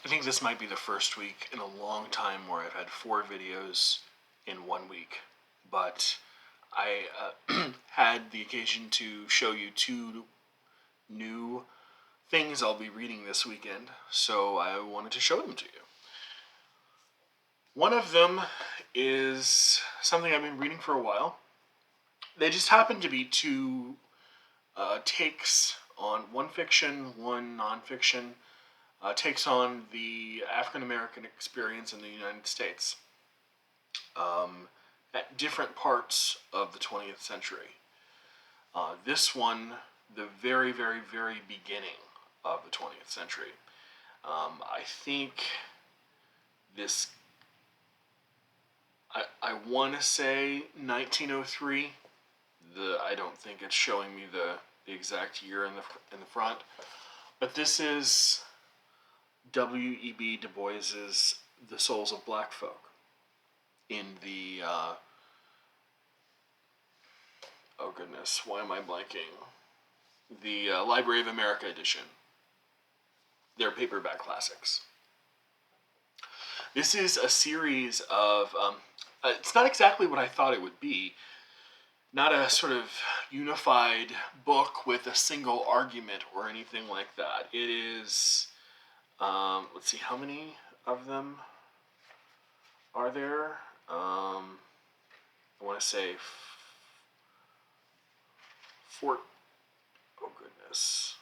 I think this might be the first week in a long time where I've had 4 videos in 1 week. But I had the occasion to show you 2 new things I'll be reading this weekend, so I wanted to show them to you. One of them is something I've been reading for a while. They just happen to be 2 takes on one fiction, one nonfiction, takes on the African American experience in the United States at different parts of the 20th century. This one, the very, very, very beginning of the 20th century. I think this, I want to say 1903. I don't think it's showing me the exact year in the front, but this is W.E.B. Du Bois's The Souls of Black Folk in the oh goodness, why am I blanking? The Library of America edition. They're paperback classics. This is a series of, it's not exactly what I thought it would be. Not a sort of unified book with a single argument or anything like that. It is, let's see, how many of them are there? I want to say oh goodness,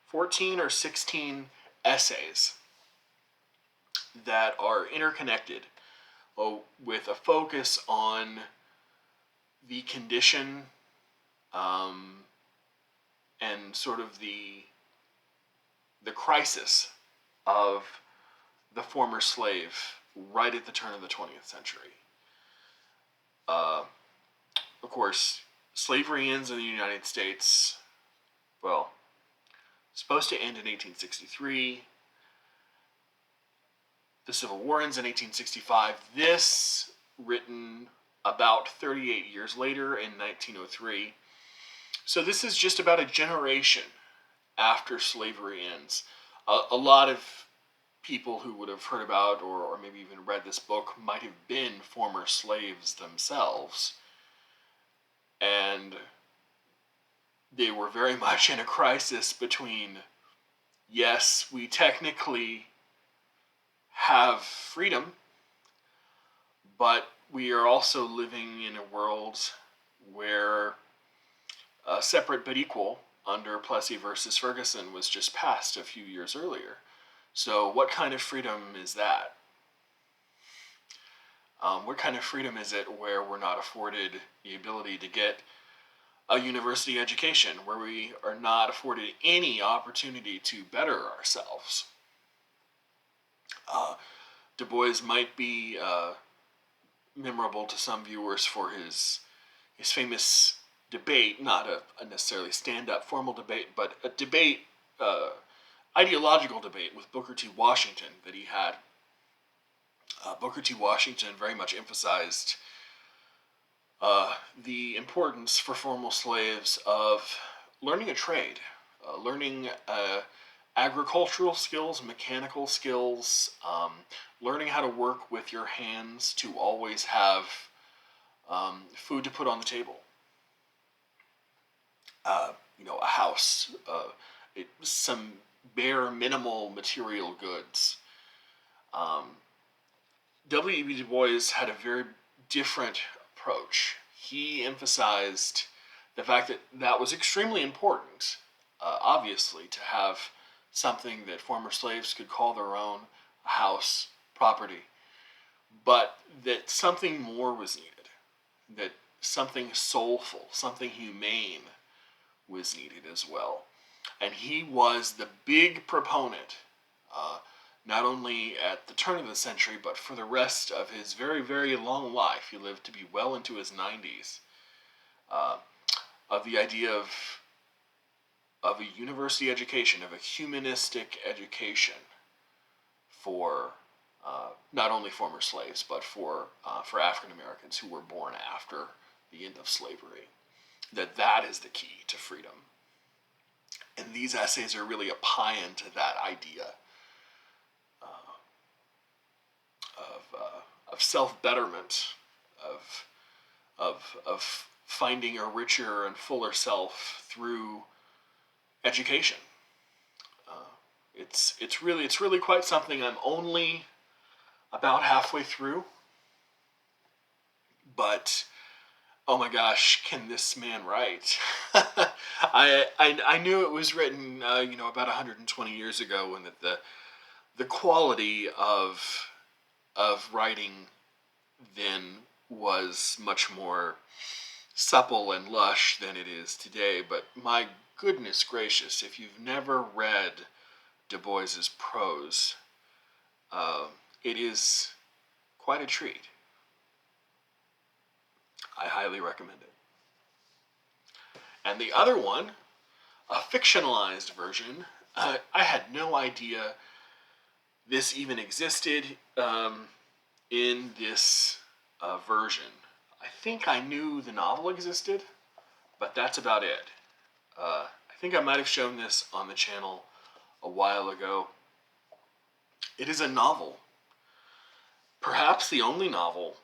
14 or 16 essays that are interconnected with a focus on the condition and sort of the crisis of the former slave right at the turn of the 20th century. Of course, slavery ends in the United States, well, supposed to end in 1863. The Civil War ends in 1865. This, written about 38 years later in 1903. So this is just about a generation after slavery ends. A lot of people who would have heard about or maybe even read this book might have been former slaves themselves. And they were very much in a crisis between, yes, we technically have freedom, but we are also living in a world where separate but equal under Plessy versus Ferguson was just passed a few years earlier. So what kind of freedom is that? What kind of freedom is it where we're not afforded the ability to get a university education, where we are not afforded any opportunity to better ourselves? Du Bois might be memorable to some viewers for his famous debate, not a necessarily stand-up formal debate, but a debate, ideological debate with Booker T. Washington that he had. Booker T. Washington very much emphasized the importance for former slaves of learning a trade, learning agricultural skills, mechanical skills, learning how to work with your hands to always have food to put on the table. A house, some bare minimal material goods. W.E.B. Du Bois had a very different approach. He emphasized the fact that was extremely important, obviously, to have something that former slaves could call their own, a house, property, but that something more was needed, that something soulful, something humane was needed as well. And he was the big proponent, not only at the turn of the century, but for the rest of his very, very long life. He lived to be well into his 90s, of the idea of a university education, of a humanistic education for not only former slaves, but for African Americans who were born after the end of slavery. That is the key to freedom. And these essays are really a pie into that idea. self-betterment, of finding a richer and fuller self through education. It's really quite something. I'm only about halfway through, but oh my gosh, can this man write? I knew it was written, about 120 years ago, and that the quality of writing then was much more supple and lush than it is today. But my goodness gracious, if you've never read Du Bois's prose, it is quite a treat. I highly recommend it. And the other one, a fictionalized version, I had no idea this even existed in this version. I think I knew the novel existed, but that's about it. I think I might have shown this on the channel a while ago. It is a novel, perhaps the only novel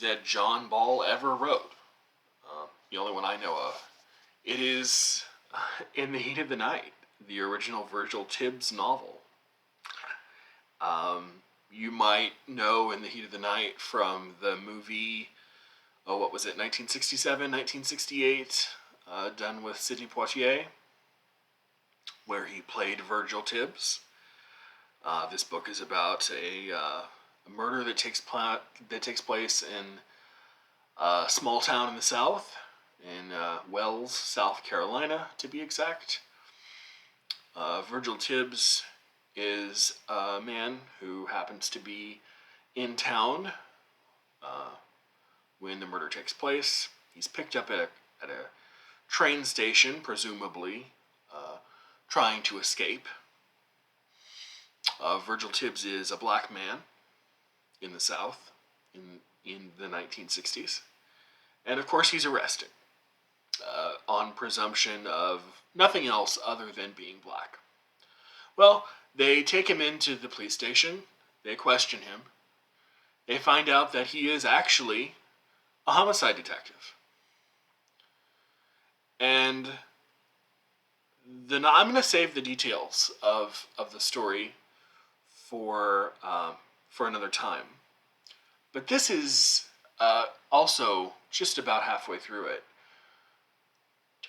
that John Ball ever wrote. The only one I know of. It is In the Heat of the Night, the original Virgil Tibbs novel. You might know In the Heat of the Night from the movie, what was it, 1967, 1968, done with Sidney Poitier, where he played Virgil Tibbs. This book is about a murder that takes place in a small town in the South, in Wells, South Carolina, to be exact. Virgil Tibbs is a man who happens to be in town when the murder takes place. He's picked up at a train station, presumably trying to escape. Virgil Tibbs is a black man in the South in the 1960s. And of course he's arrested on presumption of nothing else other than being black. Well, they take him into the police station. They question him. They find out that he is actually a homicide detective. And I'm going to save the details of the story for another time. But this is also just about halfway through it.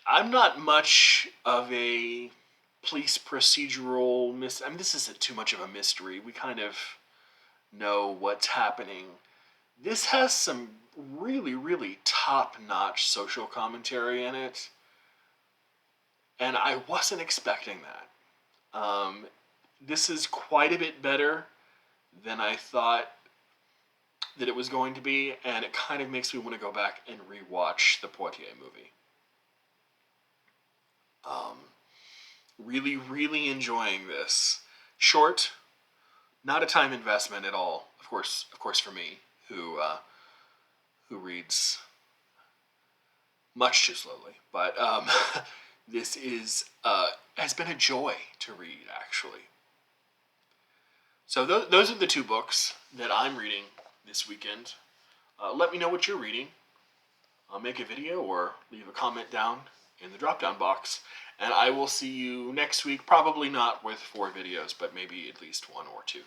I'm not much of a police procedural this isn't too much of a mystery. We kind of know what's happening. This has some really, really top-notch social commentary in it, and I wasn't expecting that. This is quite a bit better than I thought that it was going to be, and it kind of makes me want to go back and rewatch the Poitier movie. Really, really enjoying this. Short, not a time investment at all. Of course, for me, who reads much too slowly. But this has been a joy to read, actually. So those are the two books that I'm reading this weekend. Let me know what you're reading. I'll make a video or leave a comment down in the drop-down box. And I will see you next week, probably not with 4 videos, but maybe at least 1 or 2.